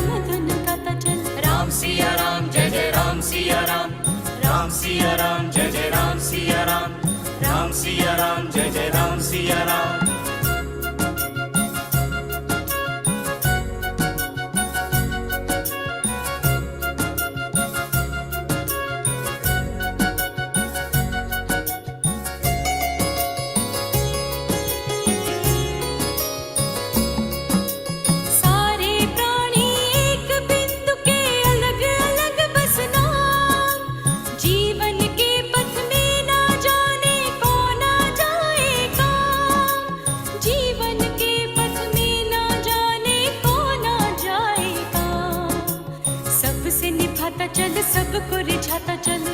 राम धुन गाता चल। राम सिया राम जय जय राम सिया राम। राम सिया राम जय जय राम सिया राम। राम सिया राम जय जय राम सिया राम। सारे प्राणी एक बिंदु के अलग अलग बस नाम। जीवन के पथ में ना जाने कौन आ जाएगा। जीवन के पथ में ना जाने कौन आ जाएगा। सबसे निभाता चल, सबको रिझाता चल।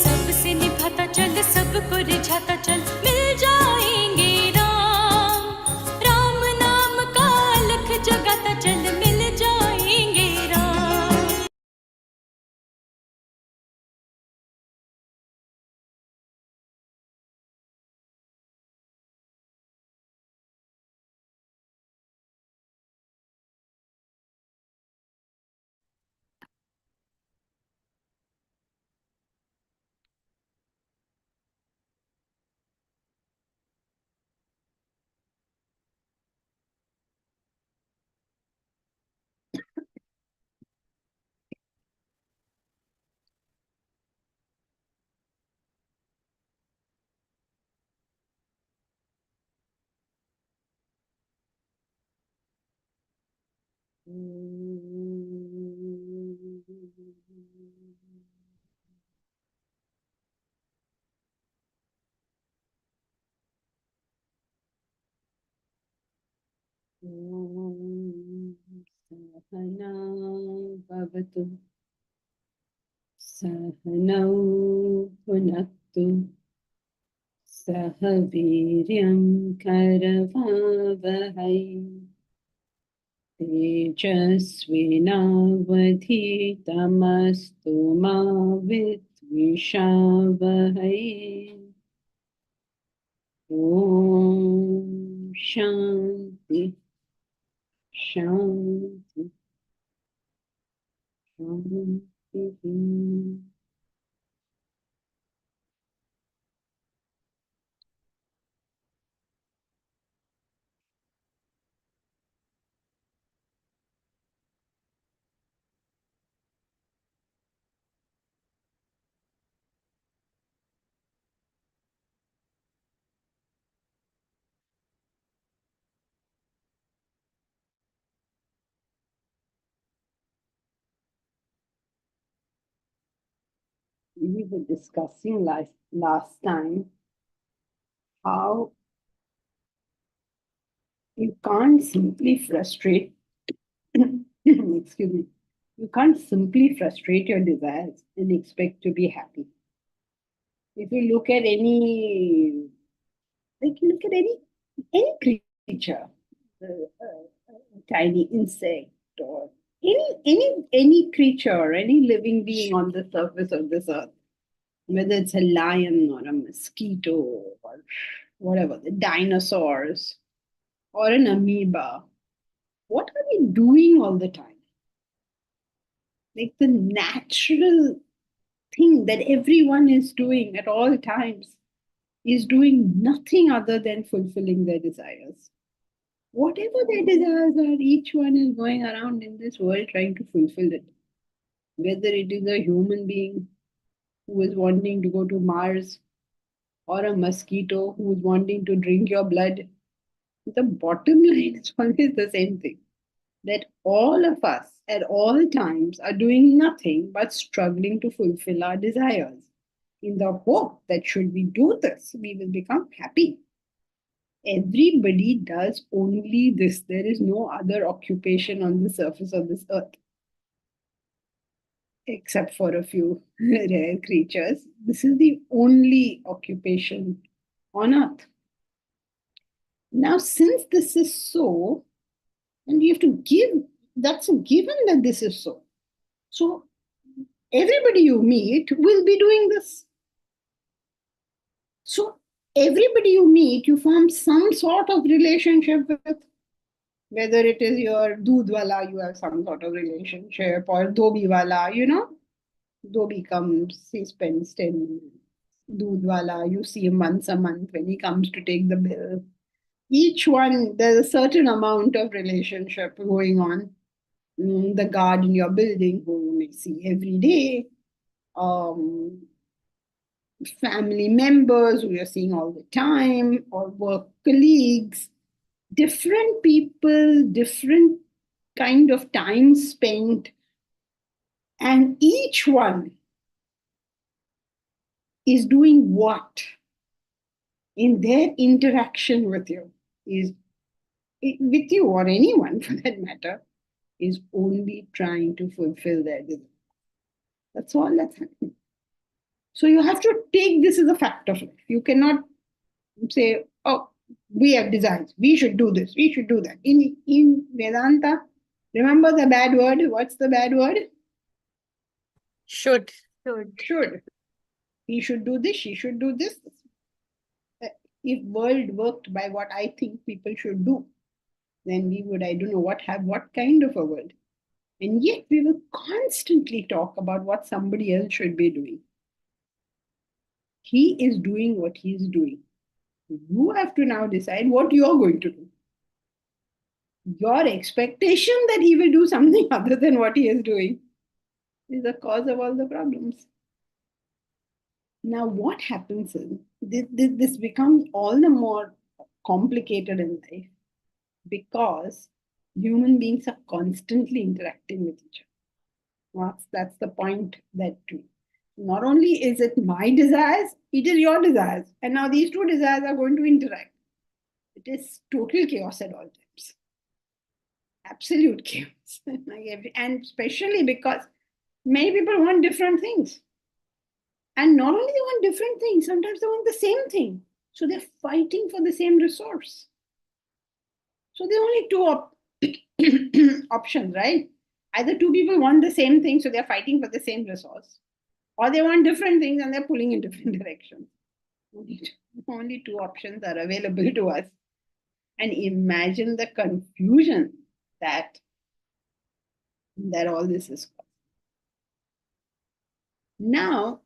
सबसे निभाता चल, सबको रिझाता चल। मिल जाएंगे राम, राम नाम का अलख जगाता चल। मिल जाएंगे राम। सहना भवतु सहनौ भुनक्तु सह वीर्यं करवावहै तेजस्विनावधीतमस्तु मा विद्विषावहै। ॐ शान्ति शान्ति शान्तिः। We were discussing last time how you can't simply frustrate, excuse me, you can't simply frustrate your desires and expect to be happy. If you look at any, any creature, a tiny insect or any creature or any living being on the surface of this earth, whether it's a lion or a mosquito or whatever, the dinosaurs or an amoeba, what are they doing all the time? Like the natural thing that everyone is doing at all times is doing nothing other than fulfilling their desires. Whatever their desires are, each one is going around in this world trying to fulfill it. Whether it is a human being who is wanting to go to Mars or a mosquito who is wanting to drink your blood, the bottom line is always the same thing, that all of us at all times are doing nothing but struggling to fulfill our desires in the hope that should we do this, we will become happy. Everybody does only this. There is no other occupation on the surface of this earth, except for a few rare creatures. This is the only occupation on earth. Now, since this is so, and you have to give, that's a given that this is so. So, everybody you meet will be doing this. So, everybody you meet, you form some sort of relationship with, Whether it is your doodh wala, you have some sort of relationship, or dhobi wala, dhobi comes, he spends 10 doodh wala, you see him once a month when he comes to take the bill. Each one, there's a certain amount of relationship going on. The guard in your building who you may see every day, family members who you're seeing all the time, or work colleagues, different people, different kind of time spent, and each one is doing what in their interaction with you, is with you or anyone for that matter, is only trying to fulfill their desire. That's all that's happening. So you have to take this as a fact of life. You cannot say, oh, we have desires, we should do this, we should do that. In Vedanta, remember the bad word? What's the bad word? Should. Should. He should do this, she should do this. If world worked by what I think people should do, then we would, I don't know what kind of a world. And yet we will constantly talk about what somebody else should be doing. He is doing what he is doing. You have to now decide what you are going to do. Your expectation that he will do something other than what he is doing is the cause of all the problems. Now, what happens is this becomes all the more complicated in life because human beings are constantly interacting with each other. That's the point, that not only is it my desires, it is your desires. And now these two desires are going to interact. It is total chaos at all times. Absolute chaos. And especially because many people want different things. And not only they want different things, sometimes they want the same thing. So they're fighting for the same resource. So there are only two options, right? Either two people want the same thing, so they're fighting for the same resource, or they want different things and they're pulling in different directions. Only two options are available to us. And imagine the confusion that all this is causing. Now,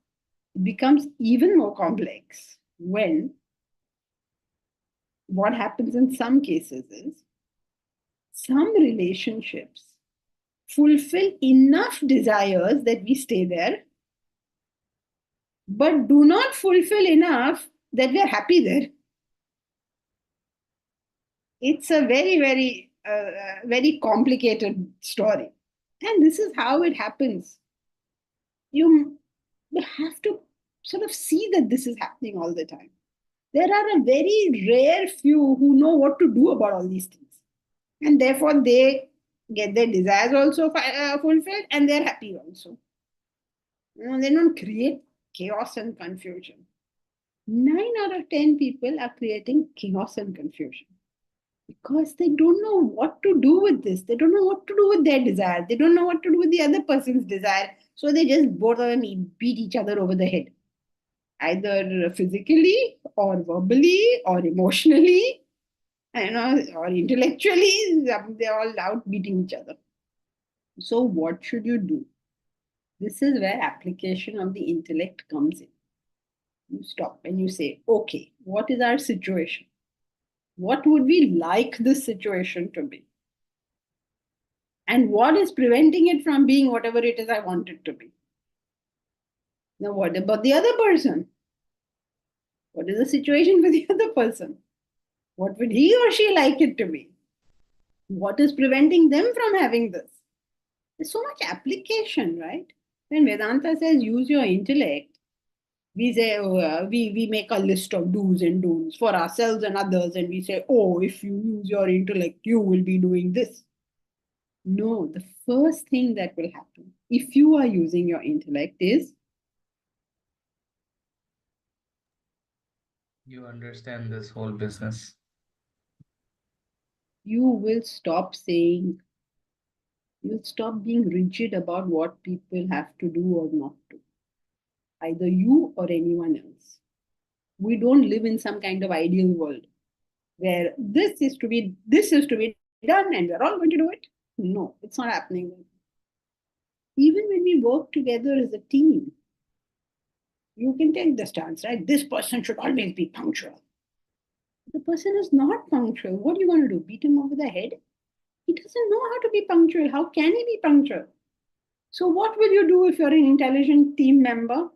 it becomes even more complex when what happens in some cases is some relationships fulfill enough desires that we stay there, but do not fulfill enough that we are happy there. It's a very, very, very complicated story. And this is how it happens. You have to sort of see that this is happening all the time. There are a very rare few who know what to do about all these things. And therefore, they get their desires also fulfilled and they're happy also. They don't create chaos and confusion. 9 out of 10 people are creating chaos and confusion because they don't know what to do with this. They don't know what to do with their desire. They don't know what to do with the other person's desire. So they just both of them beat each other over the head, either physically or verbally or emotionally, or intellectually. They're all out beating each other. So what should you do? This is where application of the intellect comes in. You stop and you say, okay, what is our situation? What would we like this situation to be? And what is preventing it from being whatever it is I want it to be? Now, what about the other person? What is the situation with the other person? What would he or she like it to be? What is preventing them from having this? There's so much application, right? When Vedanta says use your intellect, we say we make a list of do's and don'ts for ourselves and others, and we say, oh, if you use your intellect, you will be doing this. No, the first thing that will happen if you are using your intellect is you understand this whole business. You will stop saying, you'll stop being rigid about what people have to do or not do, either you or anyone else. We don't live in some kind of ideal world where this is to be done and we're all going to do it. No, it's not happening. Even when we work together as a team, you can take the stance, right? This person should always be punctual. The person is not punctual. What are you going to do? Beat him over the head? He doesn't know how to be punctual. How can he be punctual? So, what will you do if you're an intelligent team member?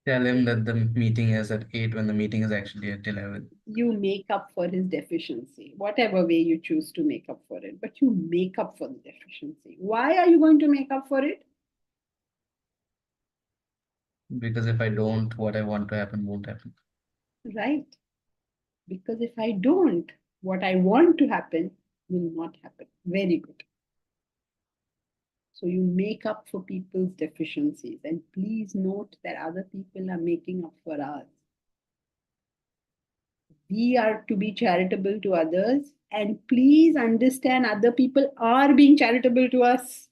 Tell him that the meeting is at 8 when the meeting is actually at 11. You make up for his deficiency, whatever way you choose to make up for it, but you make up for the deficiency. Why are you going to make up for it? Because if I don't, what I want to happen won't happen. Right. Because if I don't, what I want to happen will not happen. Very good. So you make up for people's deficiencies. And please note that other people are making up for ours. We are to be charitable to others. And please understand other people are being charitable to us.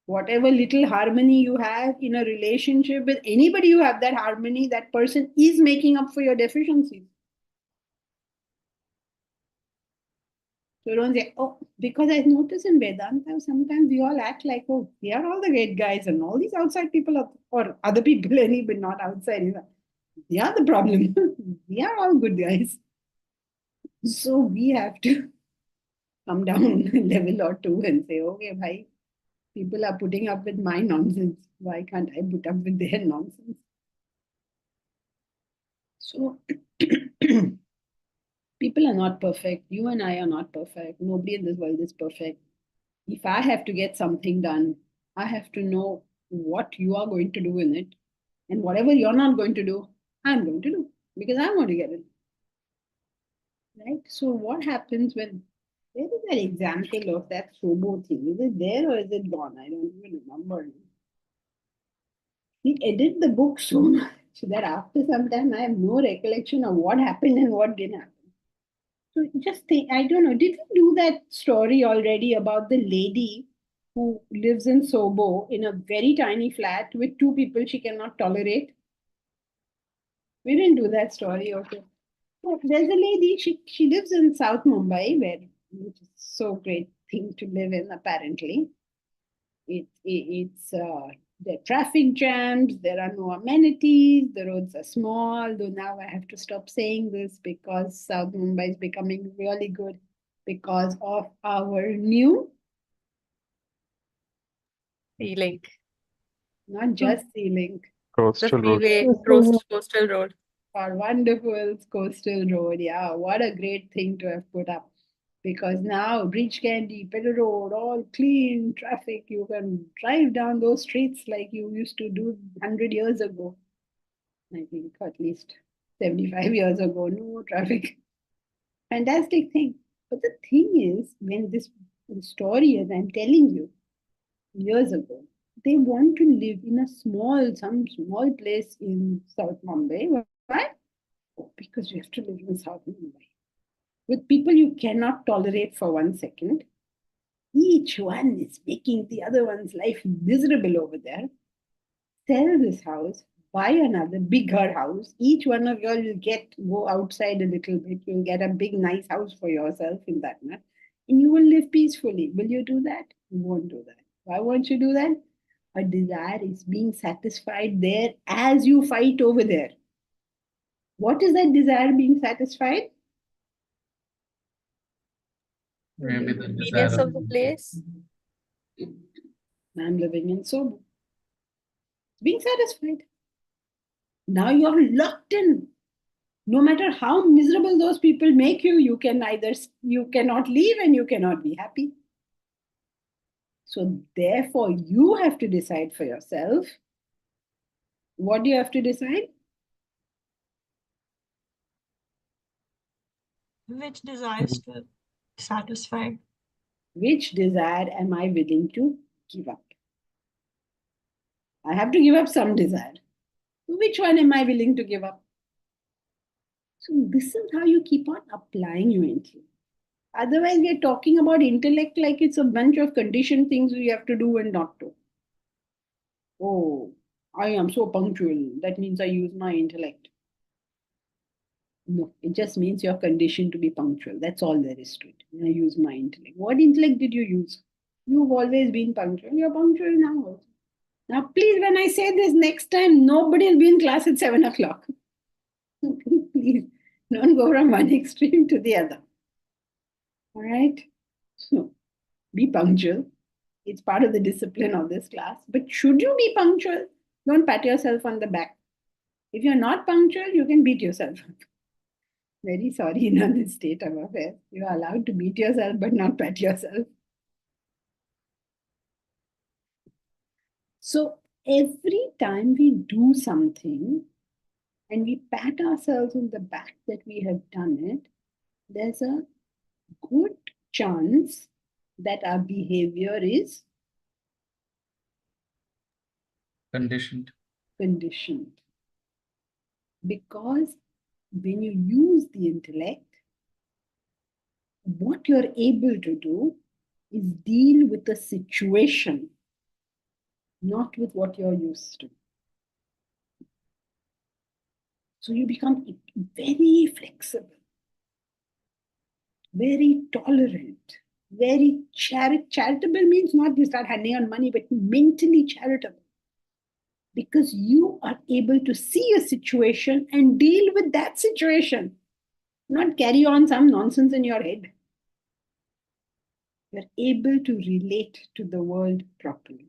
Whatever little harmony you have in a relationship with anybody you have that harmony, that person is making up for your deficiencies. So don't say, oh, because I notice in Vedanta, sometimes we all act like, oh, we are all the great guys and all these outside people are, or other people, any, but not outside. They are the problem. We are all good guys. So we have to come down a level or two and say, okay, bhai, people are putting up with my nonsense. Why can't I put up with their nonsense? So people are not perfect. You and I are not perfect. Nobody in this world is perfect. If I have to get something done, I have to know what you are going to do in it. And whatever you're not going to do, I'm going to do because I want to get it. Right? So, what happens when where is that example of that Sobo thing? Is it there or is it gone? I don't even remember. We edit the book so much that after some time I have no recollection of what happened and what didn't happen. So just think, I don't know, did we do that story already about the lady who lives in Sobo in a very tiny flat with two people she cannot tolerate? We didn't do that story, okay. So there's a lady, she lives in South Mumbai, which is so great thing to live in, apparently. It's there are traffic jams, there are no amenities, the roads are small. Though now I have to stop saying this because South Mumbai is becoming really good because of our new, Sea-Link. not just sea link, The Coastal Road. freeway, coastal road. our wonderful coastal road. Yeah, what a great thing to have put up. Because now Bridge Candy, Pedal Road, all clean traffic. You can drive down those streets like you used to do 100 years ago. I think at least 75 years ago, no traffic. Fantastic thing. But the thing is, when this story, as I'm telling you, years ago, they want to live in some small place in South Mumbai. Why? Oh, because you have to live in South Mumbai with people you cannot tolerate for 1 second. Each one is making the other one's life miserable over there. Sell this house, buy another bigger house. Each one of you will go outside a little bit. You'll get a big, nice house for yourself in that manner, and you will live peacefully. Will you do that? You won't do that. Why won't you do that? A desire is being satisfied there as you fight over there. What is that desire being satisfied? Maybe the Convenience desire of the place. I'm living in Sobo. Being satisfied. Now you're locked in. No matter how miserable those people make you, you cannot leave and you cannot be happy. So therefore, you have to decide for yourself. What do you have to decide? Which desires to satisfy? Which desire am I willing to give up? I have to give up some desire. Which one am I willing to give up? So this is how you keep on applying your intellect. Otherwise, we are talking about intellect like it's a bunch of conditioned things we have to do and not do. Oh, I am so punctual. That means I use my intellect. No, it just means you're conditioned to be punctual. That's all there is to it. And I use my intellect. What intellect did you use? You've always been punctual. You're punctual now also. Now, please, when I say this next time, nobody will be in class at 7 o'clock. Please, don't go from one extreme to the other. All right? So, be punctual. It's part of the discipline of this class. But should you be punctual? Don't pat yourself on the back. If you're not punctual, you can beat yourself up. Very sorry, in this state of affairs. You are allowed to beat yourself, but not pat yourself. So every time we do something and we pat ourselves on the back that we have done it, there's a good chance that our behavior is Conditioned. conditioned. Because when you use the intellect, what you're able to do is deal with the situation, not with what you're used to. So you become very flexible, very tolerant, very charitable means not you start handing out money, but mentally charitable. Because you are able to see a situation and deal with that situation, not carry on some nonsense in your head. You're able to relate to the world properly.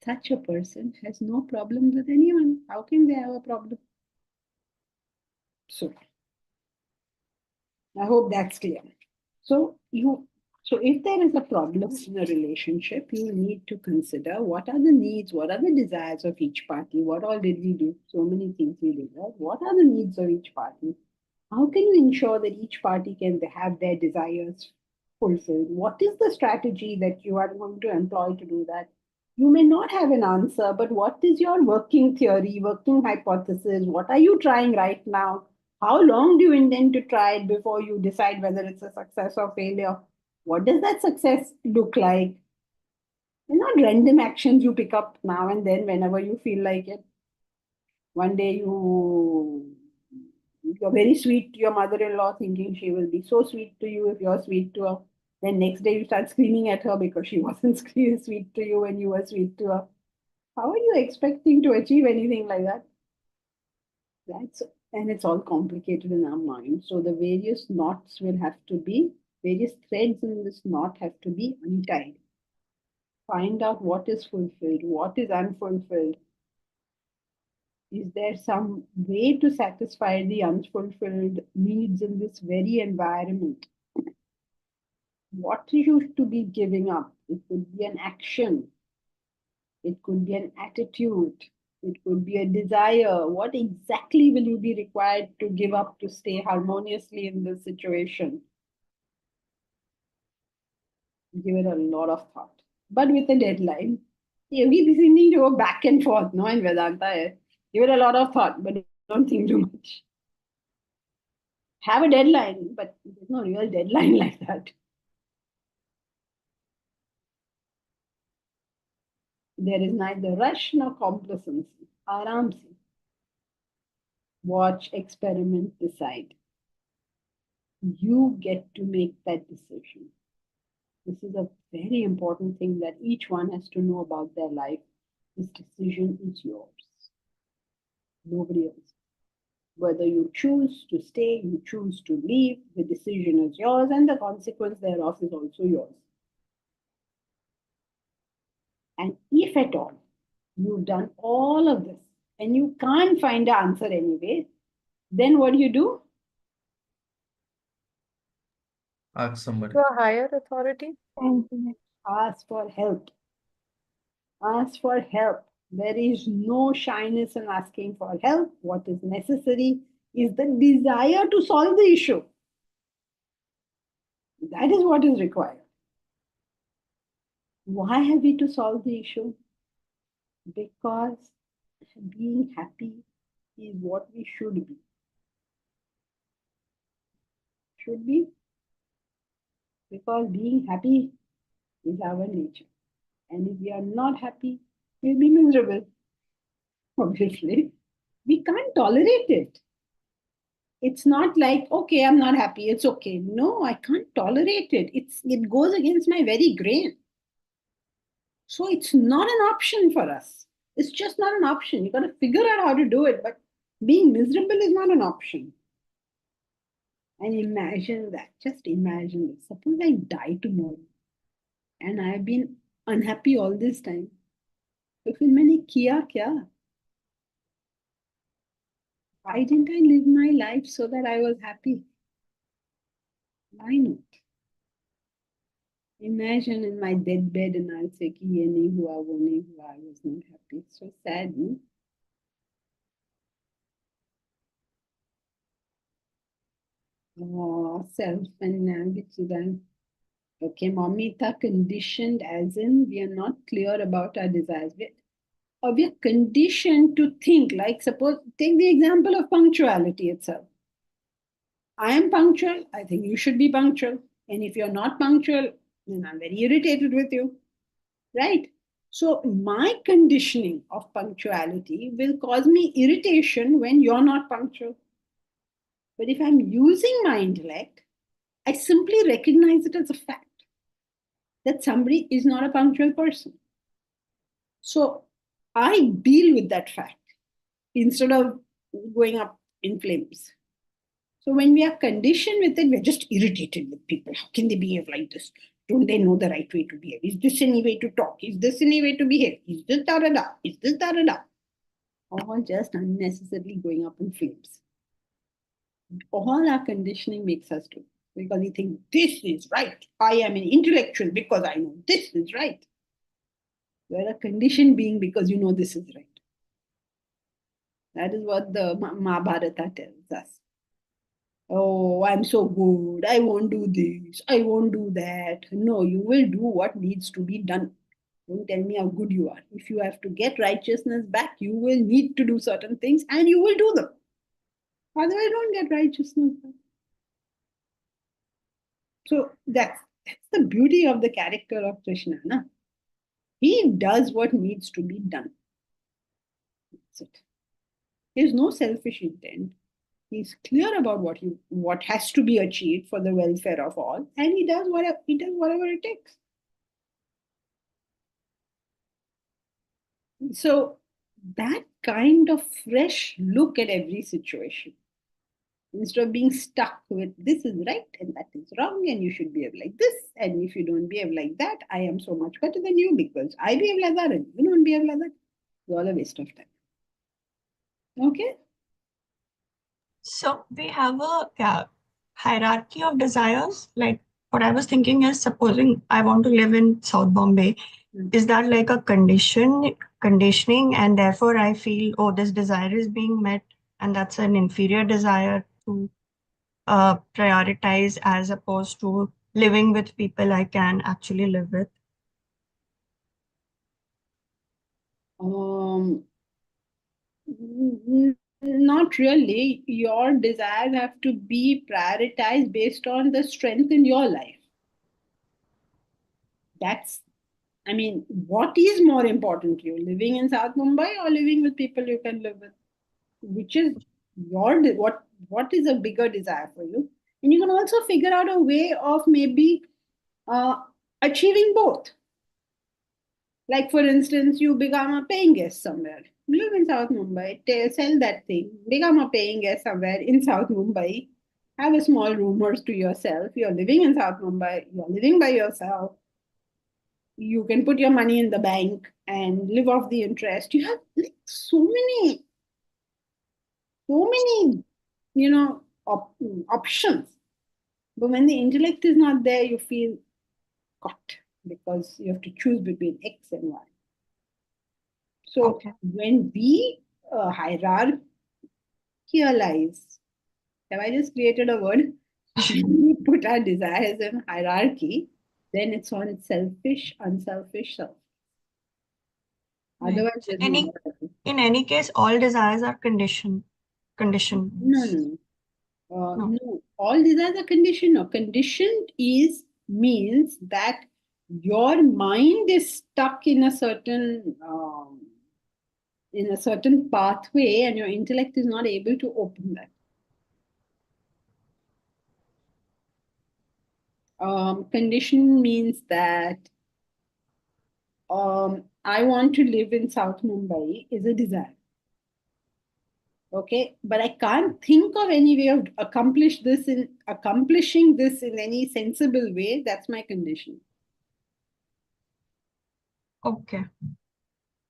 Such a person has no problems with anyone. How can they have a problem? So, I hope that's clear. So if there is a problem in a relationship, you need to consider what are the needs, what are the desires of each party, what all did we do? So many things we did, right? What are the needs of each party? How can you ensure that each party can have their desires fulfilled? What is the strategy that you are going to employ to do that? You may not have an answer, but what is your working theory, working hypothesis? What are you trying right now? How long do you intend to try it before you decide whether it's a success or failure? What does that success look like? They're not random actions you pick up now and then whenever you feel like it. One day you're very sweet to your mother-in-law, thinking she will be so sweet to you if you're sweet to her. Then next day you start screaming at her because she wasn't sweet to you when you were sweet to her. How are you expecting to achieve anything like that? And it's all complicated in our mind. So the various knots will have to be, various threads in this knot have to be untied. Find out what is fulfilled, what is unfulfilled. Is there some way to satisfy the unfulfilled needs in this very environment? What you to be giving up? It could be an action. It could be an attitude. It could be a desire. What exactly will you be required to give up to stay harmoniously in this situation? Give it a lot of thought, but with a deadline. Yeah, we need to go back and forth, no, in Vedanta. Give it a lot of thought, but don't think too much. Have a deadline, but there's no real deadline like that. There is neither rush nor complacency. Aram se. Watch, experiment, decide. You get to make that decision. This is a very important thing that each one has to know about their life. This decision is yours. Nobody else. Whether you choose to stay, you choose to leave, the decision is yours and the consequence thereof is also yours. And if at all you've done all of this and you can't find the answer anyway, then what do? Ask somebody. To a higher authority. Ask for help. Ask for help. There is no shyness in asking for help. What is necessary is the desire to solve the issue. That is what is required. Why have we to solve the issue? Because being happy is what we should be. Should be. Because being happy is our nature. And if we are not happy, we'll be miserable. Obviously, we can't tolerate it. It's not like, okay, I'm not happy, it's okay. No, I can't tolerate it. It goes against my very grain. So it's not an option for us. It's just not an option. You got to figure out how to do it, but being miserable is not an option. And imagine that. Just imagine it. Suppose I die tomorrow and I've been unhappy all this time. तो फिर मैंने किया क्या? Why didn't I live my life so that I was happy? Why not? Imagine in my deathbed and I'll say कि ये नहीं हुआ, वो नहीं हुआ, I was not happy. So sad, no? Oh, self and which is okay, Mamita, conditioned as in we are not clear about our desires. We are conditioned to think, like suppose, take the example of punctuality itself. I am punctual, I think you should be punctual. And if you're not punctual, then I'm very irritated with you, right? So my conditioning of punctuality will cause me irritation when you're not punctual. But if I'm using my intellect, I simply recognize it as a fact that somebody is not a punctual person. So I deal with that fact instead of going up in flames. So when we are conditioned with it, we're just irritated with people. How can they behave like this? Don't they know the right way to behave? Is this any way to talk? Is this any way to behave? Is this da da da? Is this da da da? All just unnecessarily going up in flames. All our conditioning makes us do because we think this is right. I am an intellectual because I know this is right. You're a conditioned being because you know this is right. That is what the Mahabharata tells us. Oh, I'm so good. I won't do this. I won't do that. No, you will do what needs to be done. Don't tell me how good you are. If you have to get righteousness back, you will need to do certain things and you will do them. Otherwise, don't get righteousness back. So that's the beauty of the character of Krishna. Na? He does what needs to be done. That's it. There's no selfish intent. He's clear about what has to be achieved for the welfare of all, and he does whatever it takes. So that kind of fresh look at every situation, instead of being stuck with this is right and that is wrong, and you should behave like this, and if you don't behave like that, I am so much better than you because I behave like that and you don't behave like that. It's all a waste of time. Okay. So we have a hierarchy of desires. Like what I was thinking is, supposing I want to live in South Bombay, is that like a conditioning, and therefore I feel, oh, this desire is being met, and that's an inferior desire to prioritize as opposed to living with people I can actually live with? Not really. Your desires have to be prioritized based on the strength in your life. I mean, what is more important to you, living in South Mumbai or living with people you can live with? Which is what is a bigger desire for you? And you can also figure out a way of maybe achieving both. Like, for instance, you become a paying guest somewhere, live in South Mumbai, sell that thing, become a paying guest somewhere in South Mumbai, have a small room to yourself. You're living in South Mumbai, you're living by yourself. You can put your money in the bank and live off the interest. You have like so many, options. But when the intellect is not there, you feel caught because you have to choose between X and Y. So Okay. when we hierarchize, have I just created a word? We put our desires in hierarchy, then it's on selfish, unselfish self. Right. Otherwise, So there's no other. in any case, all desires are conditioned. Conditioned. No. No. No, all desires are conditioned. No, conditioned means that your mind is stuck in a certain pathway, and your intellect is not able to open that. Condition means that I want to live in South Mumbai is a desire. Okay, but I can't think of any way of accomplishing this in any sensible way. That's my condition. Okay.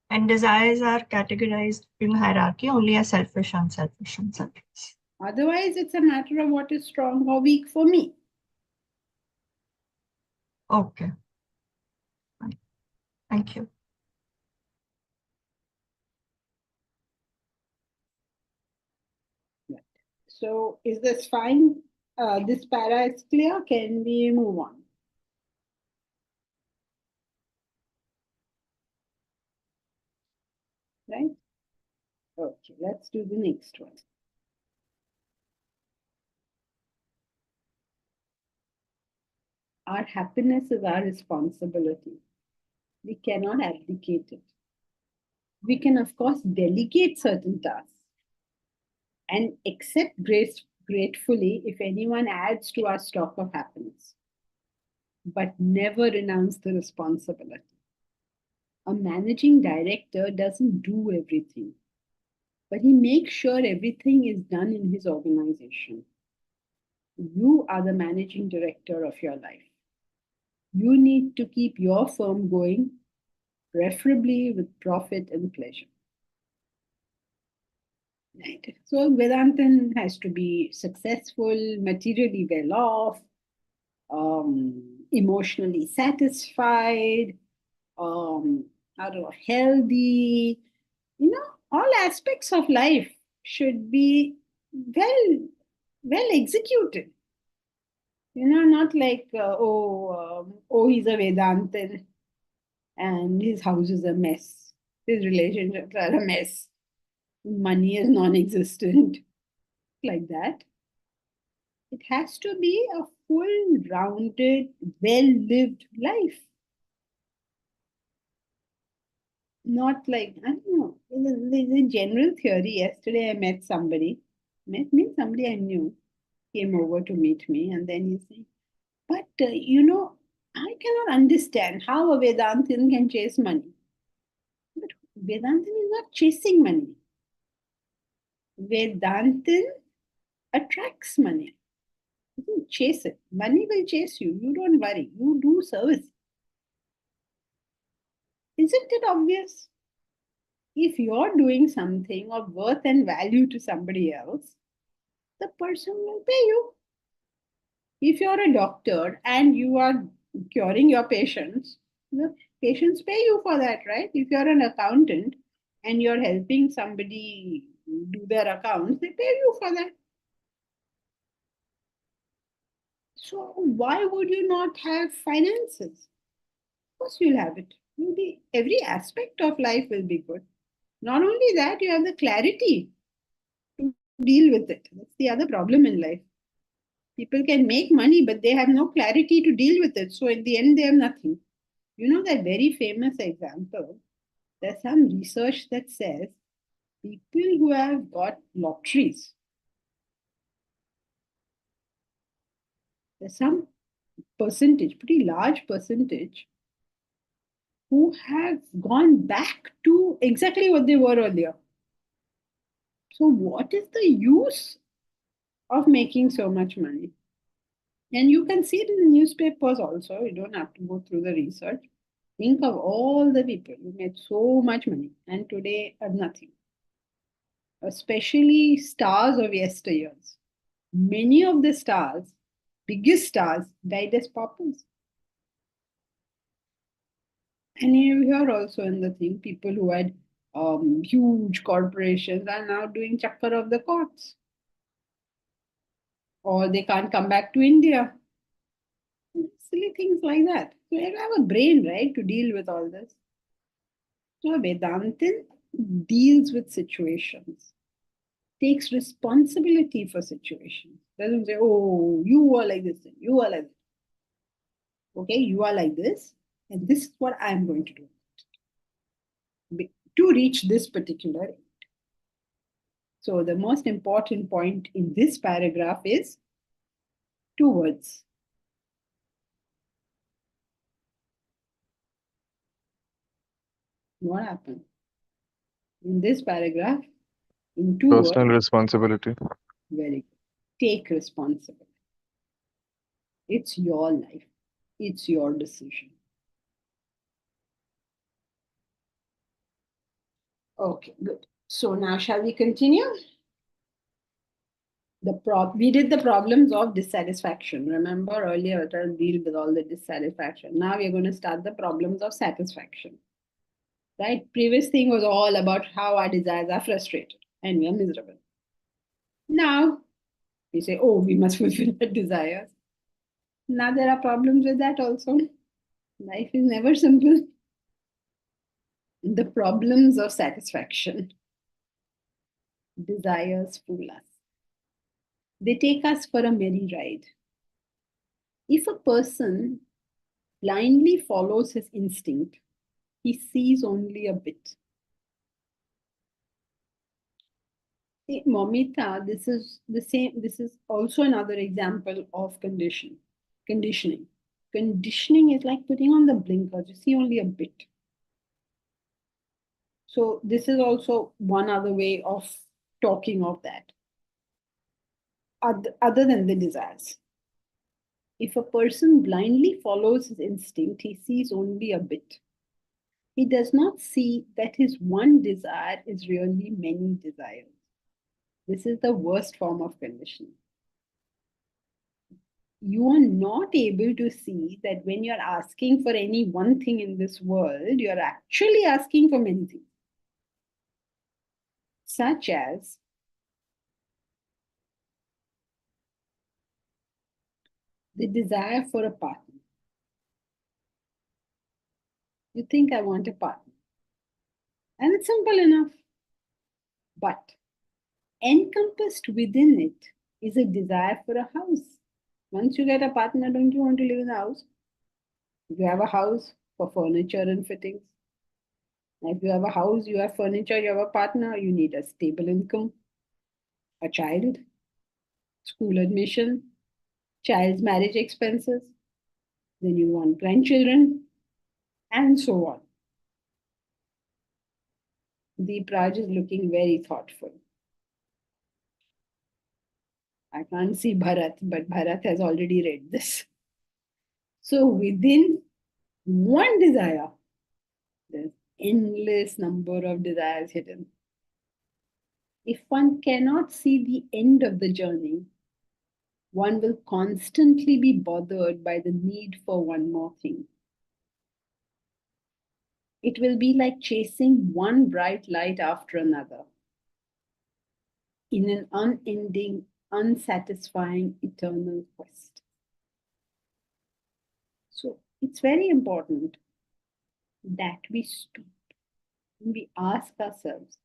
And desires are categorized in hierarchy only as selfish, unselfish, and selfish. Otherwise, it's a matter of what is strong or weak for me. Okay. Fine. Thank you. So, is this fine? This para is clear. Can we move on? Right? Okay, let's do the next one. Our happiness is our responsibility. We cannot abdicate it. We can, of course, delegate certain tasks and accept gratefully if anyone adds to our stock of happiness, but never renounce the responsibility. A managing director doesn't do everything, but he makes sure everything is done in his organization. You are the managing director of your life. You need to keep your firm going, preferably with profit and pleasure. Right. So Vedantan has to be successful, materially well off, emotionally satisfied, healthy. All aspects of life should be well executed. Not like he's a Vedantan and his house is a mess, his relationships are a mess, money is non-existent, like that. It has to be a full rounded, well-lived life. Not like, I don't know, there's a general theory. Yesterday I met somebody, means somebody I knew, came over to meet me, and then he said, but I cannot understand how a Vedantin can chase money. But Vedantin is not chasing money. Vedantin attracts money. You don't chase it. Money will chase you. You don't worry. You do service. Isn't it obvious? If you're doing something of worth and value to somebody else, the person will pay you. If you're a doctor and you are curing your patients, the patients pay you for that, right? If you're an accountant and you're helping somebody do their accounts, they pay you for that. So why would you not have finances? Of course you'll have it. Every aspect of life will be good. Not only that, you have the clarity to deal with it. That's the other problem in life. People can make money, but they have no clarity to deal with it. So in the end, they have nothing. That very famous example, there's some research that says people who have got lotteries, there's some percentage, pretty large percentage, who have gone back to exactly what they were earlier. So what is the use of making so much money? And you can see it in the newspapers also. You don't have to go through the research. Think of all the people who made so much money and today have nothing. Especially stars of yesteryears. Many of the stars, biggest stars, died as paupers. And here also in the thing, people who had huge corporations are now doing chakkar of the courts. Or they can't come back to India. Silly things like that. So you have a brain, right, to deal with all this. So Vedantin deals with situations, takes responsibility for situations. Doesn't say, oh, you are like this, you are like this. Okay, you are like this, and this is what I'm going to do to reach this particular end. So the most important point in this paragraph is 2 words. What happened? In this paragraph, in 2 words, Personal responsibility. very good. Take responsibility. It's your life. It's your decision. Okay, good. So now shall we continue? We did the problems of dissatisfaction. Remember earlier I tried to deal with all the dissatisfaction. Now we're going to start the problems of satisfaction. Right? Previous thing was all about how our desires are frustrated and we are miserable. Now we say, oh, we must fulfill our desires. Now there are problems with that also. Life is never simple. The problems of satisfaction. Desires fool us. They take us for a merry ride. If a person blindly follows his instinct, he sees only a bit. See, Momita, this is the same. This is also another example of conditioning. Conditioning is like putting on the blinkers. You see only a bit. So this is also one other way of talking of that. Other than the desires. If a person blindly follows his instinct, he sees only a bit. He does not see that his one desire is really many desires. This is the worst form of conditioning. You are not able to see that when you're asking for any one thing in this world, you're actually asking for many things. Such as the desire for a partner. You think, I want a partner. And it's simple enough. But encompassed within it is a desire for a house. Once you get a partner, don't you want to live in a house? If you have a house, for furniture and fittings. If you have a house, you have furniture, you have a partner, you need a stable income, a child, school admission, child's marriage expenses, then you want grandchildren, and so on. Deepraj is looking very thoughtful. I can't see Bharat, but Bharat has already read this. So within one desire, there's endless number of desires hidden. If one cannot see the end of the journey, one will constantly be bothered by the need for one more thing. It will be like chasing one bright light after another in an unending, unsatisfying, eternal quest. So it's very important that we stop and we ask ourselves,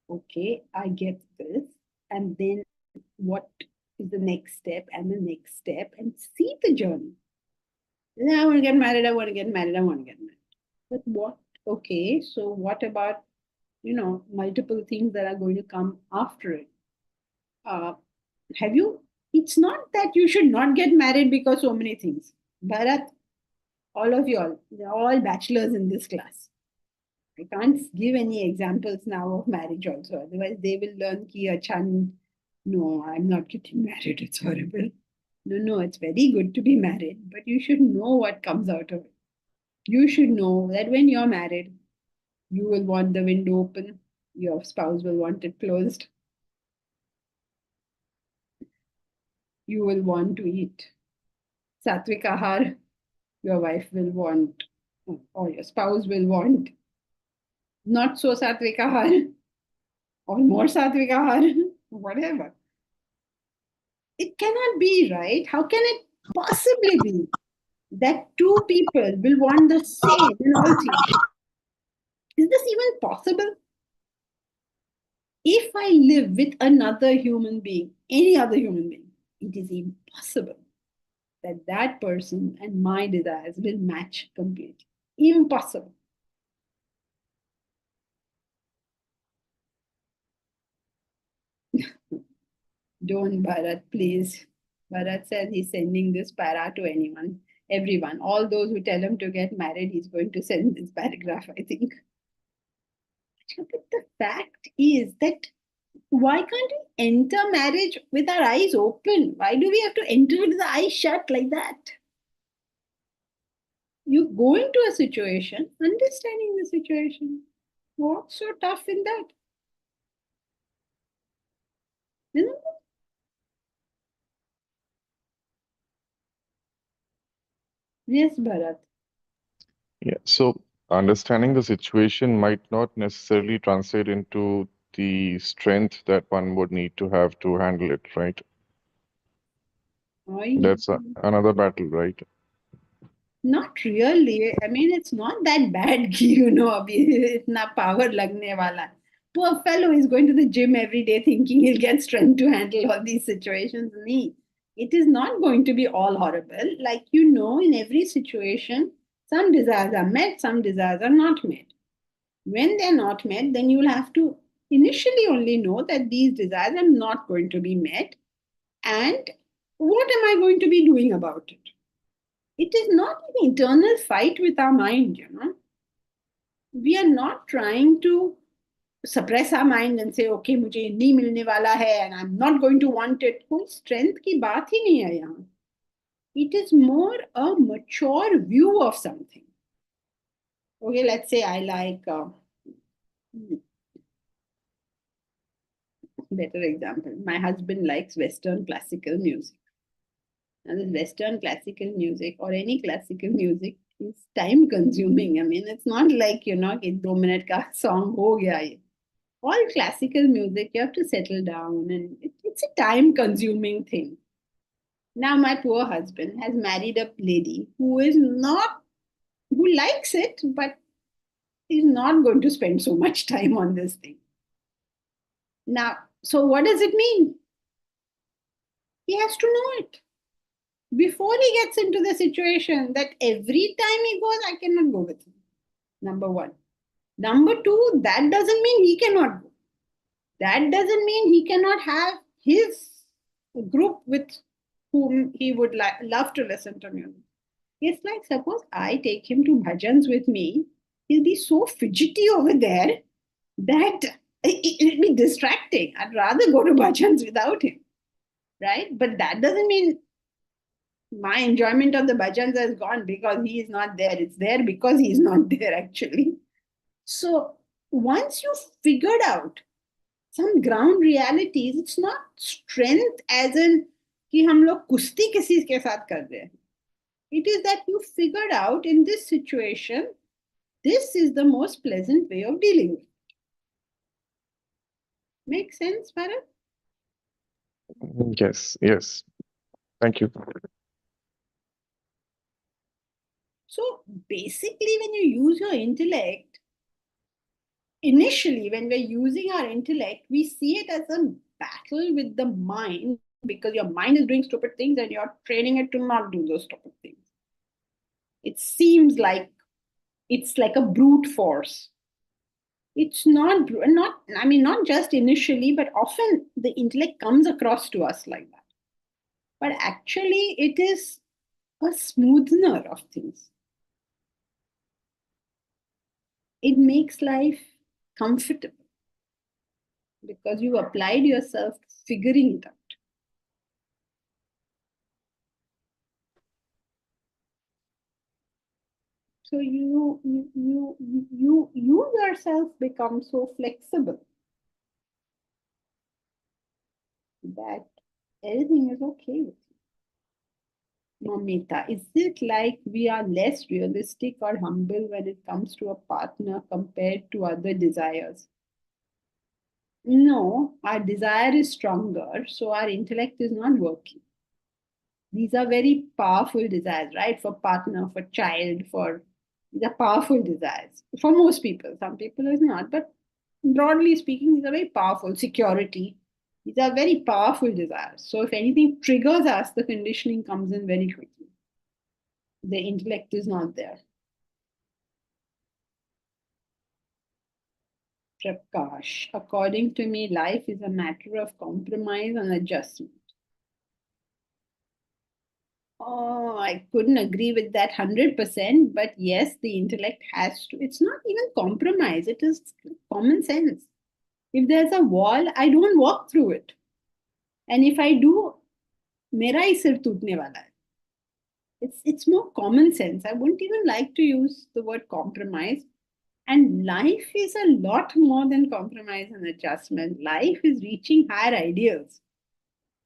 okay, I get this, and then what is the next step and the next step, and see the journey. Then I want to get married, I want to get married, I want to get married. But what? Okay, so what about, multiple things that are going to come after it? It's not that you should not get married because so many things. Bharat, all of you all, they're all bachelors in this class. I can't give any examples now of marriage also. Otherwise, they will learn ki achan, no, I'm not getting married. It's horrible. No, it's very good to be married, but you should know what comes out of it. You should know that when you're married, you will want the window open, your spouse will want it closed. You will want to eat sattvic ahar, your wife will want, or your spouse will want not so sattvic ahar, or more sattvic ahar, whatever. It cannot be, right? How can it possibly be that two people will want the same in all things? Is this even possible? If I live with another human being, any other human being, it is impossible that that person and my desires will match completely. Impossible. Don't, Bharat, please. Bharat says he's sending this para to everyone. All those who tell him to get married, he's going to send this paragraph, I think. But the fact is that why can't we enter marriage with our eyes open? Why do we have to enter with the eyes shut like that? You go into a situation, understanding the situation. What's so tough in that? Isn't it? Yes, Bharat. Yeah. So understanding the situation might not necessarily translate into the strength that one would need to have to handle it, right? That's another battle, right? Not really. I mean, it's not that bad कि you know अभी इतना power लगने वाला. Poor fellow is going to the gym every day thinking he'll get strength to handle all these situations. Nee. It is not going to be all horrible. Like you know, in every situation, some desires are met, some desires are not met. When they're not met, then you'll have to initially only know that these desires are not going to be met. And what am I going to be doing about it? It is not an internal fight with our mind, you know. We are not trying to suppress our mind and say, okay, मुझे नहीं मिलने वाला है and I'm not going to want it. कोई strength की बात ही नहीं है यहाँ. It is more a mature view of something. Okay, let's say I like, better example, my husband likes Western classical music. Now, this Western classical music or any classical music is time consuming. I mean, it's not like, you know, कि 2 minute का song हो गया ये. All classical music, you have to settle down and it's a time consuming thing. Now, my poor husband has married a lady who likes it, but is not going to spend so much time on this thing. Now, so what does it mean? He has to know it before he gets into the situation that every time he goes, I cannot go with him. Number one. Number two, that doesn't mean he cannot go. That doesn't mean he cannot have his group with whom he would love to listen to music. It's like, suppose I take him to bhajans with me, he'll be so fidgety over there that it'll be distracting. I'd rather go to bhajans without him, right? But that doesn't mean my enjoyment of the bhajans has gone because he is not there. It's there because he is not there, actually. So once you've figured out some ground realities, it's not strength as in कि हम लोग कुश्ती किसी के साथ कर रहे हैं. It is that you figured out in this situation, this is the most pleasant way of dealing with it. Make sense, Bharat? Yes, yes. Thank you. So basically, when you use your intellect, initially, when we're using our intellect, we see it as a battle with the mind because your mind is doing stupid things and you're training it to not do those stupid things. It seems like it's like a brute force. It's not, I mean, not just initially, but often the intellect comes across to us like that. But actually, it is a smoother of things. It makes life comfortable because you applied yourself to figuring it out. So you yourself become so flexible that everything is okay with you. Mamita, is it like we are less realistic or humble when it comes to a partner compared to other desires? No, our desire is stronger, so our intellect is not working. These are very powerful desires, right? For partner, for child, these are powerful desires. For most people, some people is not, but broadly speaking, these are very powerful. Security, these are very powerful desires. So if anything triggers us, the conditioning comes in very quickly. The intellect is not there. Prakash, according to me, life is a matter of compromise and adjustment. Oh, I couldn't agree with that 100%. But yes, the intellect has to. It's not even compromise, it is common sense. If there's a wall, I don't walk through it. And if I do, मेरा ही सिर टूटने वाला है. It's more common sense. I wouldn't even like to use the word compromise. And life is a lot more than compromise and adjustment. Life is reaching higher ideals.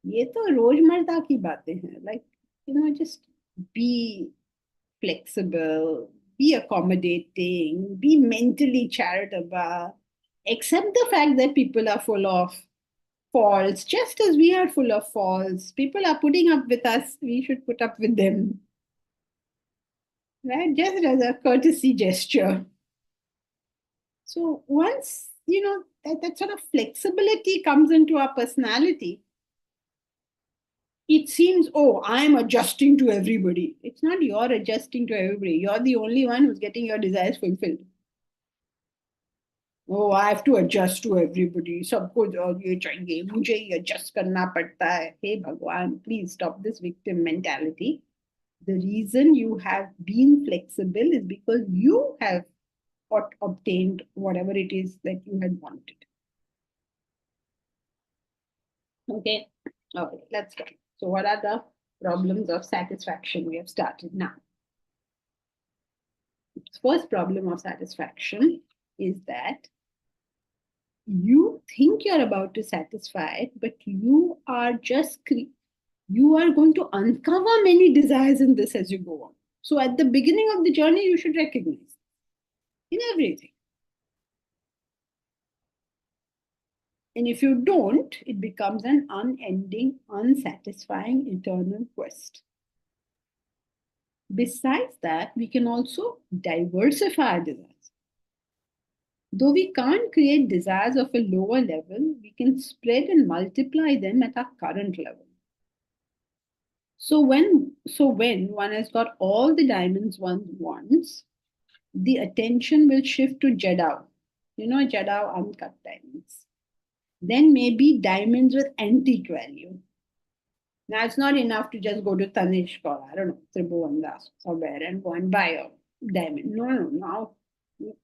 ये तो रोजमर्रा की बातें हैं. Like, just be flexible, be accommodating, be mentally charitable, accept the fact that people are full of faults, just as we are full of faults. People are putting up with us, we should put up with them. Right? Just as a courtesy gesture. So once, that sort of flexibility comes into our personality, it seems, oh, I'm adjusting to everybody. It's not you're adjusting to everybody. You're the only one who's getting your desires fulfilled. Oh, I have to adjust to everybody. सबको ये चाहिए, मुझे ही adjust करना पड़ता है. Hey Bhagwan, please stop this victim mentality. The reason you have been flexible is because you have obtained whatever it is that you had wanted. Okay, okay, let's go. So what are the problems of satisfaction? We have started now. First problem of satisfaction is that you think you're about to satisfy it, but you are going to uncover many desires in this as you go on. So at the beginning of the journey, you should recognize in everything. And if you don't, it becomes an unending, unsatisfying, eternal quest. Besides that, we can also diversify our desires. Though we can't create desires of a lower level, we can spread and multiply them at our current level. So when one has got all the diamonds one wants, the attention will shift to Jadao. Jadao uncut diamonds. Then maybe diamonds with antique value. Now it's not enough to just go to Tanishq or I don't know, Tribhuvandas somewhere and go and buy a diamond. No.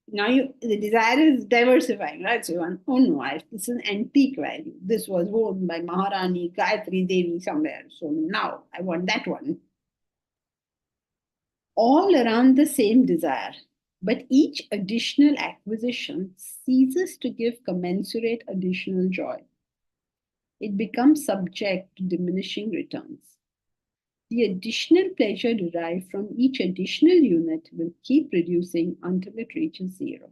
Now the desire is diversifying, right? So you want, oh no, this is an antique value. This was worn by Maharani Gayatri Devi somewhere. So now I want that one. All around the same desire. But each additional acquisition ceases to give commensurate additional joy. It becomes subject to diminishing returns. The additional pleasure derived from each additional unit will keep reducing until it reaches zero.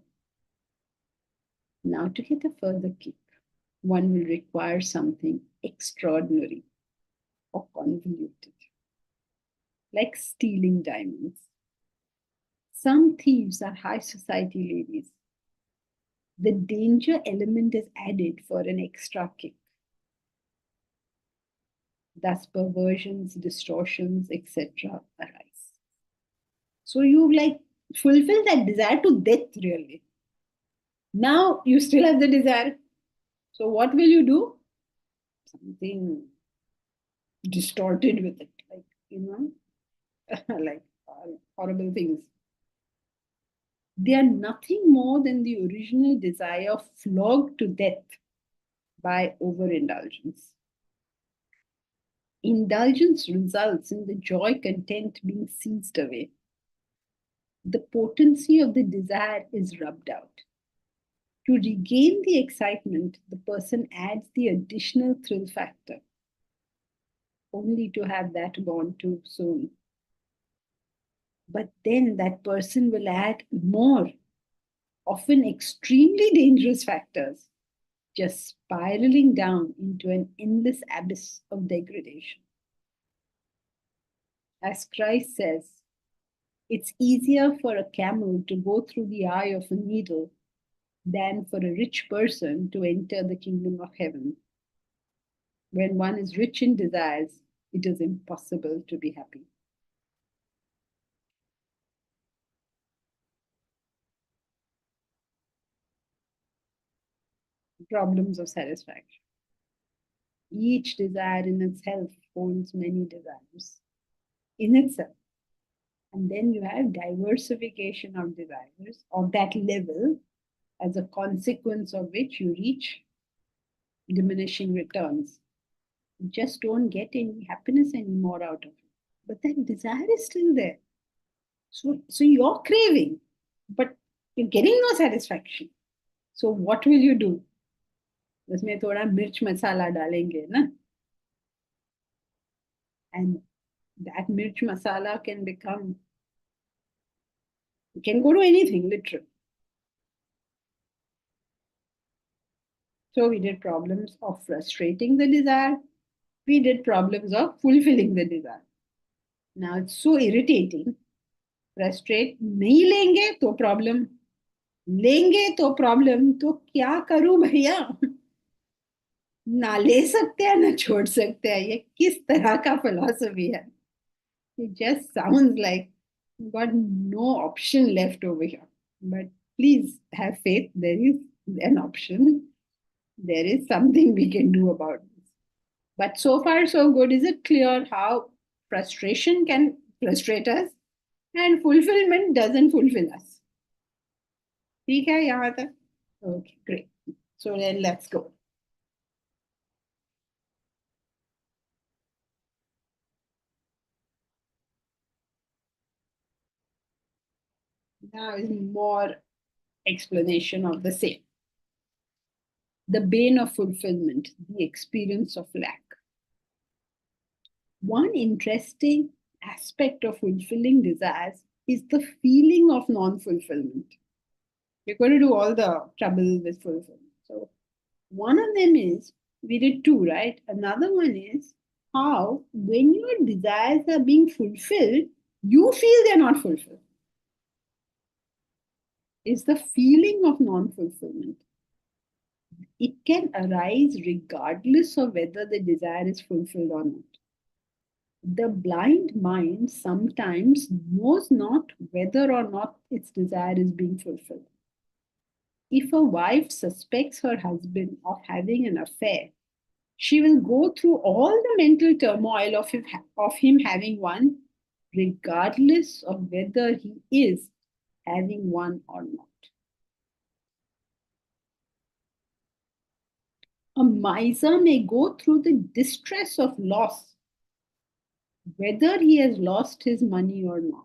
Now, to get a further kick, one will require something extraordinary or convoluted, like stealing diamonds. Some thieves are high society ladies. The danger element is added for an extra kick. Thus, perversions, distortions, etc. arise. So you fulfill that desire to death, really. Now you still have the desire. So what will you do? Something distorted with it, like horrible things. They are nothing more than the original desire flogged to death by overindulgence. Indulgence results in the joy content being seized away. The potency of the desire is rubbed out. To regain the excitement, the person adds the additional thrill factor, only to have that gone too soon. But then that person will add more, often extremely dangerous factors, just spiraling down into an endless abyss of degradation. As Christ says, it's easier for a camel to go through the eye of a needle than for a rich person to enter the kingdom of heaven. When one is rich in desires, it is impossible to be happy. Problems of satisfaction. Each desire in itself holds many desires. in itself. And then you have diversification of desires of that level, as a consequence of which you reach diminishing returns. You just don't get any happiness anymore out of it. But that desire is still there. So you're craving, but you're getting no satisfaction. So what will you do? उसमें थोड़ा मिर्च मसाला डालेंगे ना, and that mirch masala can become, can go to anything, literally. So we did problems of frustrating the desire. We did problems of fulfilling the desire. Now it's so irritating. Frustrate नहीं लेंगे तो problem, लेंगे तो problem, तो क्या करूं भैया? ना ले सकते हैं ना छोड़ सकते हैं. ये किस तरह का philosophy है? It just sounds like you've got no option left over here. But please have faith, there is an option. There is something we can do about this. But so far, so good. Is it clear how frustration can frustrate us and fulfillment doesn't fulfill us? ठीक है यहाँ तक? Okay, great. So then let's go. Now is more explanation of the same. The bane of fulfillment, the experience of lack. One interesting aspect of fulfilling desires is the feeling of non-fulfillment. We're going to do all the trouble with fulfillment. So one of them is, we did two, right? Another one is how when your desires are being fulfilled, you feel they're not fulfilled. Is the feeling of non-fulfillment. It can arise regardless of whether the desire is fulfilled or not. The blind mind sometimes knows not whether or not its desire is being fulfilled. If a wife suspects her husband of having an affair, she will go through all the mental turmoil of him having one, regardless of whether he is having one or not. A miser may go through the distress of loss, whether he has lost his money or not.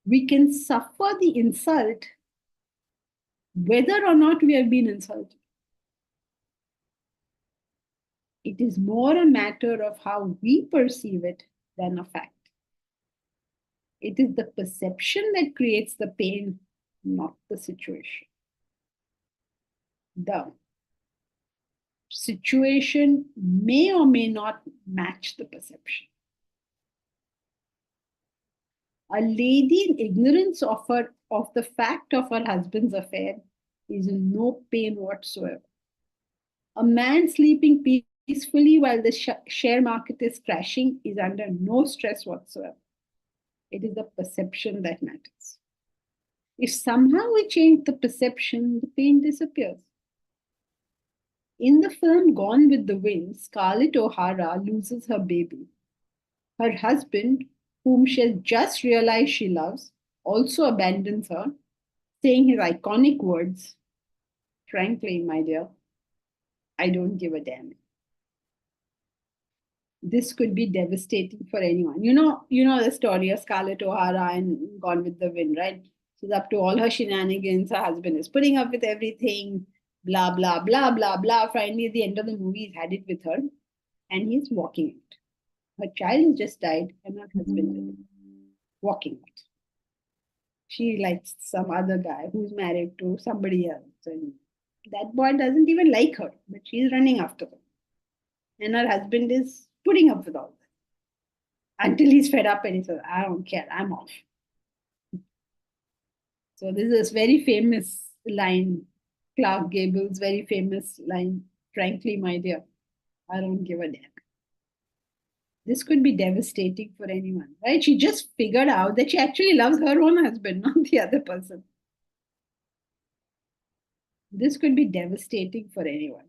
We can suffer the insult whether or not we have been insulted. It is more a matter of how we perceive it than a fact. It is the perception that creates the pain, not the situation. The situation may or may not match the perception. A lady in ignorance of the fact of her husband's affair is in no pain whatsoever. A man sleeping peacefully while the share market is crashing is under no stress whatsoever. It is the perception that matters. If somehow we change the perception, the pain disappears. In the film Gone with the Wind, Scarlett O'Hara loses her baby. Her husband, whom she has just realized she loves, also abandons her, saying his iconic words, "Frankly, my dear, I don't give a damn." This could be devastating for anyone. You know the story of Scarlett O'Hara and Gone with the Wind, right? She's up to all her shenanigans. Her husband is putting up with everything, blah, blah, blah, blah, blah. Finally, at the end of the movie, he's had it with her and he's walking out. Her child has just died and her husband is walking out. She likes some other guy who's married to somebody else. And that boy doesn't even like her, but she's running after him. And her husband is putting up with all that until he's fed up and he says, "I don't care, I'm off." So this is very famous line, Clark Gable's very famous line, "Frankly, my dear, I don't give a damn." This could be devastating for anyone, right? She just figured out that she actually loves her own husband, not the other person. This could be devastating for anyone.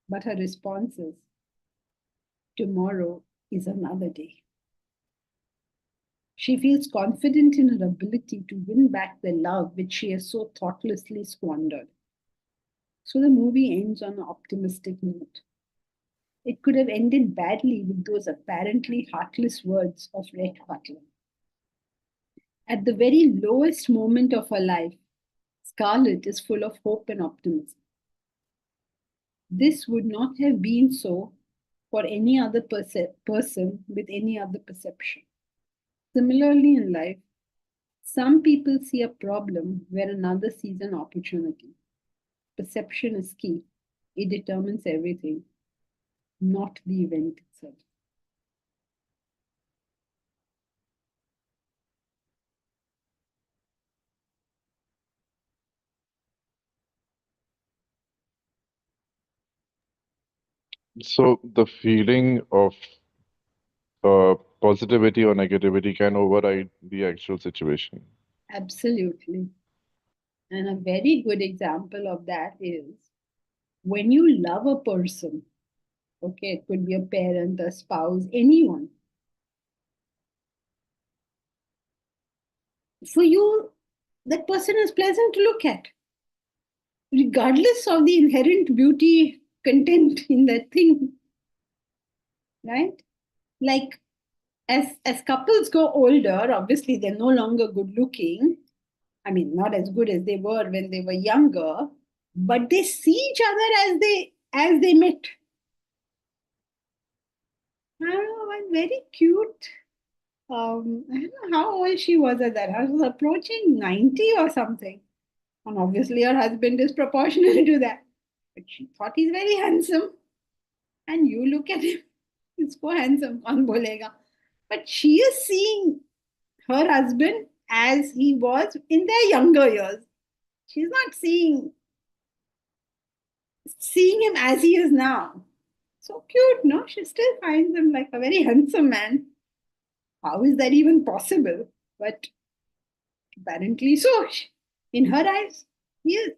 But her response is, "Tomorrow is another day. She feels confident in her ability to win back the love which she has so thoughtlessly squandered. So the movie ends on an optimistic note. It could have ended badly with those apparently heartless words of Rhett Butler. At the very lowest moment of her life, Scarlett is full of hope and optimism. This would not have been so for any other person with any other perception. Similarly, in life, some people see a problem where another sees an opportunity. Perception is key, it determines everything, not the event itself. So the feeling of positivity or negativity can override the actual situation. Absolutely. And a very good example of that is when you love a person, okay, it could be a parent, a spouse, anyone. For you, that person is pleasant to look at, regardless of the inherent beauty content in that thing, right? Like as couples go older, obviously they're no longer good looking. I mean, not as good as they were when they were younger, but they see each other as they met. I don't know, one very cute. I don't know how old she was at that. I was approaching 90 or something. And obviously her husband is proportional to that. But she thought he's very handsome. And you look at him, he's so handsome, kaun bolega. But she is seeing her husband as he was in their younger years. She's not seeing him as he is now. So cute, no? She still finds him like a very handsome man. How is that even possible? But apparently so. In her eyes, he is.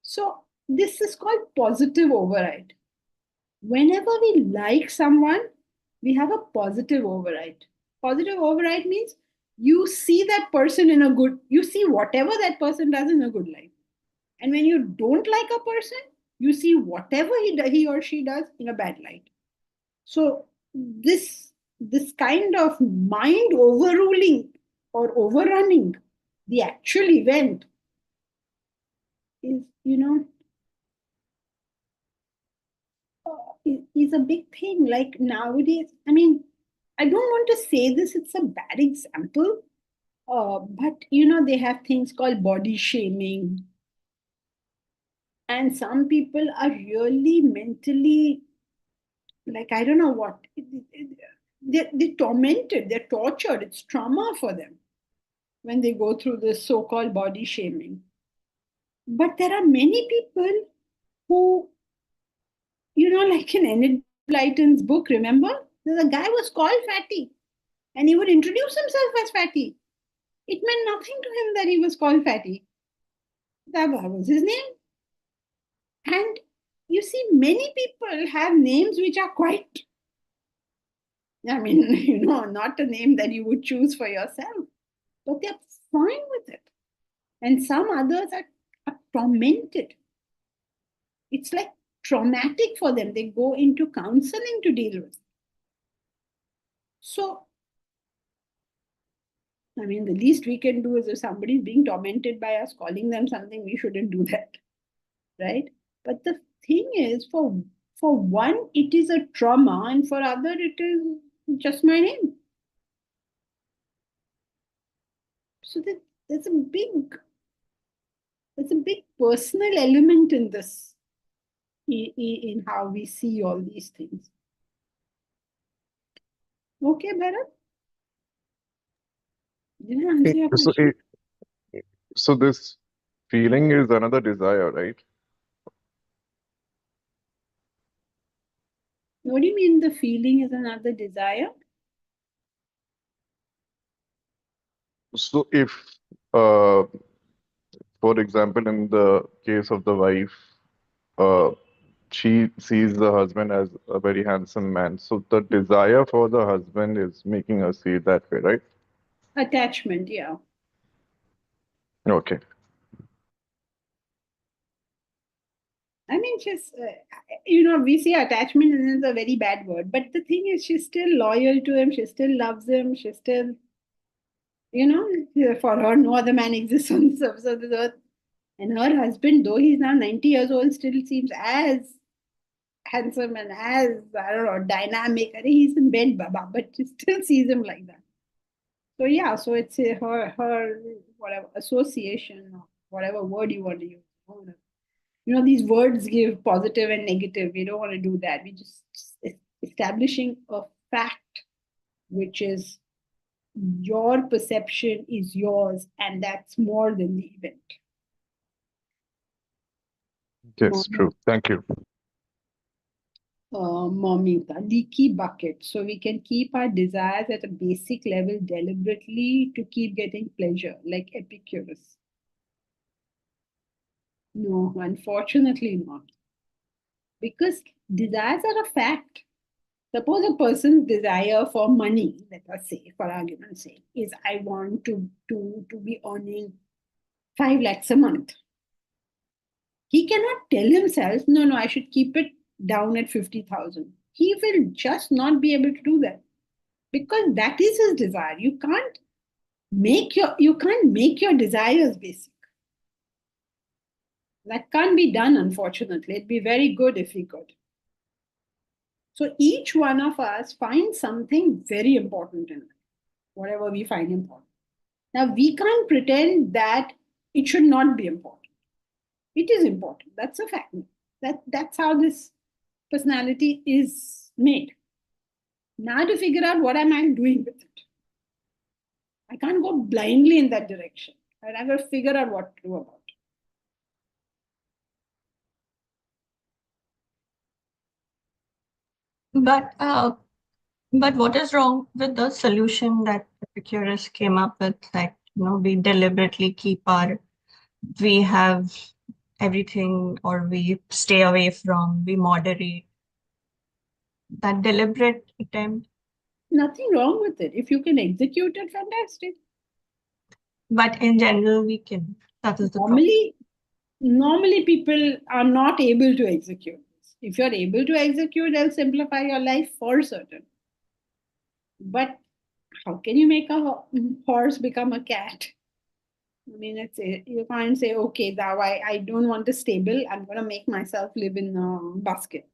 So this is called positive override. Whenever we like someone, we have a positive override. Positive override means you see that person in a good, you see whatever that person does in a good light. And when you don't like a person, you see whatever he or she does in a bad light. So this kind of mind overruling or overrunning the actual event is, is a big thing. Like nowadays, I mean, I don't want to say this, it's a bad example, but they have things called body shaming. And some people are really mentally, like, I don't know what, they're tormented, they're tortured, it's trauma for them when they go through this so called body shaming. But there are many people who, like in Enid Blyton's book, remember? The guy was called Fatty and he would introduce himself as Fatty. It meant nothing to him that he was called Fatty. That was his name. And you see, many people have names which are quite, I mean, not a name that you would choose for yourself, but they're fine with it. And some others are tormented. It's like traumatic for them. They go into counseling to deal with. So, I mean, the least we can do is if somebody's being tormented by us calling them something, we shouldn't do that, right? But the thing is, for one, it is a trauma, and for other, it is just my name. So there's a big personal element in this, in how we see all these things. Okay, Bharat? Did I answer your So, question? so this feeling is another desire, right? What do you mean the feeling is another desire? So if, uh, for example, in the case of the wife, uh, she sees the husband as a very handsome man. So the desire for the husband is making her see it that way, right? Attachment, yeah. Okay. I mean, we see attachment is a very bad word, but the thing is, she's still loyal to him. She still loves him. She still, for her, no other man exists on the surface of the earth. And her husband, though he's now 90 years old, still seems as handsome and as, I don't know, dynamic. I think he's in bed, Baba, but she still sees him like that. So, yeah, so it's her whatever, association, or whatever word you want to use. These words give positive and negative. We don't want to do that. We just establishing a fact, which is your perception is yours, and that's more than the event. Yes, true. Thank you. Momita, leaky bucket. So we can keep our desires at a basic level deliberately to keep getting pleasure, like Epicurus. No, unfortunately not. Because desires are a fact. Suppose a person's desire for money, let us say, for argument's sake, is I want to be earning 5 lakhs a month. He cannot tell himself, no, I should keep it down at 50,000. He will just not be able to do that because that is his desire. You can't make your desires basic. That can't be done, unfortunately. It'd be very good if we could. So each one of us finds something very important in life, whatever we find important. Now, we can't pretend that it should not be important. It is important. That's a fact. That's how this personality is made. Now to figure out what am I doing with it. I can't go blindly in that direction. I have to figure out what to do about it. But what is wrong with the solution that Epicurus came up with? Like, we deliberately we have everything, or we stay away from, we moderate. That deliberate attempt. Nothing wrong with it. If you can execute it, fantastic. But in general, we can. That is the problem. Normally people are not able to execute this. If you're able to execute, they'll simplify your life for certain. But how can you make a horse become a cat? I mean, you can't say, okay, now I don't want a stable. I'm going to make myself live in a basket.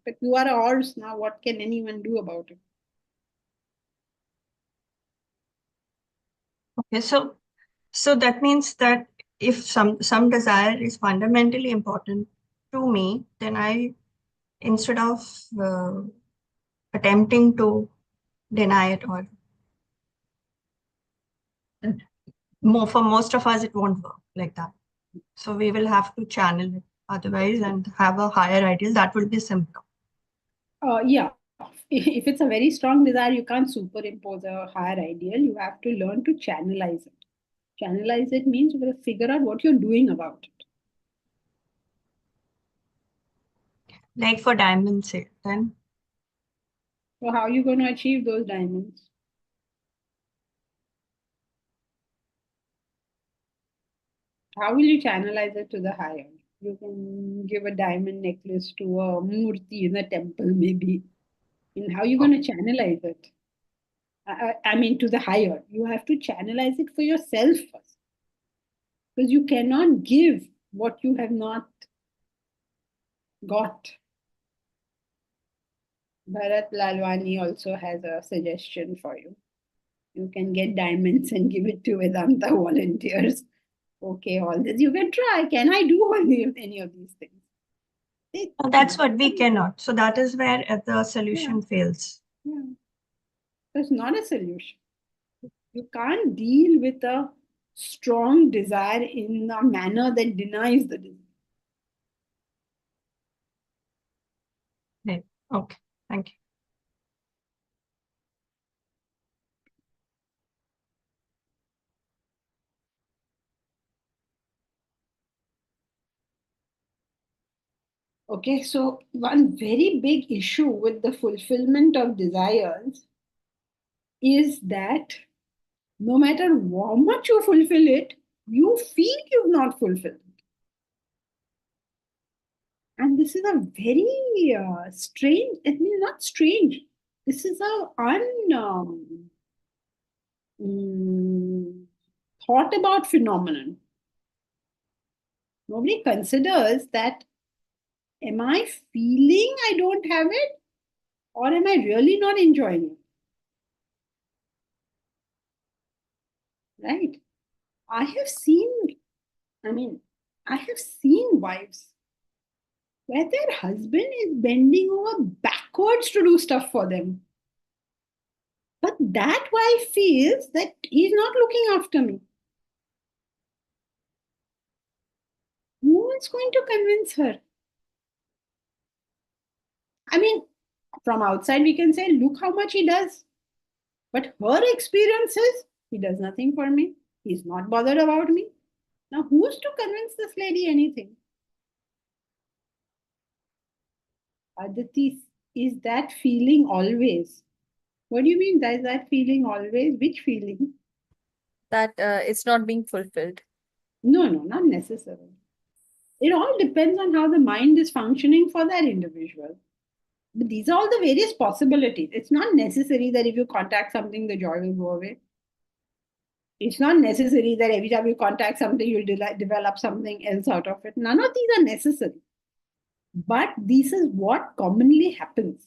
But you are a horse now. What can anyone do about it? Okay, so that means that if some desire is fundamentally important to me, then instead of attempting to deny it, or for most of us, it won't work like that. So we will have to channel it otherwise and have a higher ideal that will be simpler. Yeah. If it's a very strong desire, you can't superimpose a higher ideal. You have to learn to channelize it. Channelize it means you got to figure out what you're doing about it. Like for diamonds, say, then. So how are you going to achieve those diamonds? How will you channelize it to the higher? You can give a diamond necklace to a murti in a temple, maybe. And how are you going to channelize it? I mean, to the higher. You have to channelize it for yourself first. Because you cannot give what you have not got. Bharat Lalwani also has a suggestion for you. You can get diamonds and give it to Vedanta volunteers. Okay, all this you can try. Can I do any of these things? That's what we cannot. So that is where the solution fails. Yeah. That's not a solution. You can't deal with a strong desire in a manner that denies the desire. Right. Okay. Thank you. Okay, so one very big issue with the fulfillment of desires is that no matter how much you fulfill it, you feel you've not fulfilled it. And this is a very strange, I mean, not strange, this is a thought about phenomenon. Nobody considers that, am I feeling I don't have it, or am I really not enjoying it? Right? I have seen wives where their husband is bending over backwards to do stuff for them. But that wife feels that he's not looking after me. No one's going to convince her. I mean, from outside we can say, look how much he does. But her experience is, he does nothing for me. He's not bothered about me. Now, who's to convince this lady anything? Aditi, is that feeling always? What do you mean, is that feeling always? Which feeling? That it's not being fulfilled. No, not necessarily. It all depends on how the mind is functioning for that individual. But these are all the various possibilities. It's not necessary that if you contact something, the joy will go away. It's not necessary that every time you contact something, you'll develop something else out of it. None of these are necessary. But this is what commonly happens.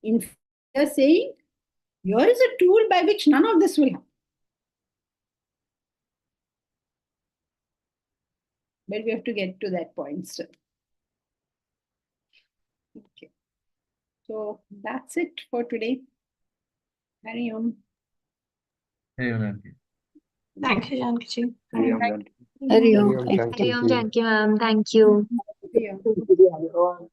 In fact, they're saying, here is a tool by which none of this will happen. But we have to get to that point still. Okay. So that's it for today. Hari Om. Hey, Auntie. Thank you, Janki ji. Hari Om. Hari Om, Janki ma'am. Thank you. Hari Om.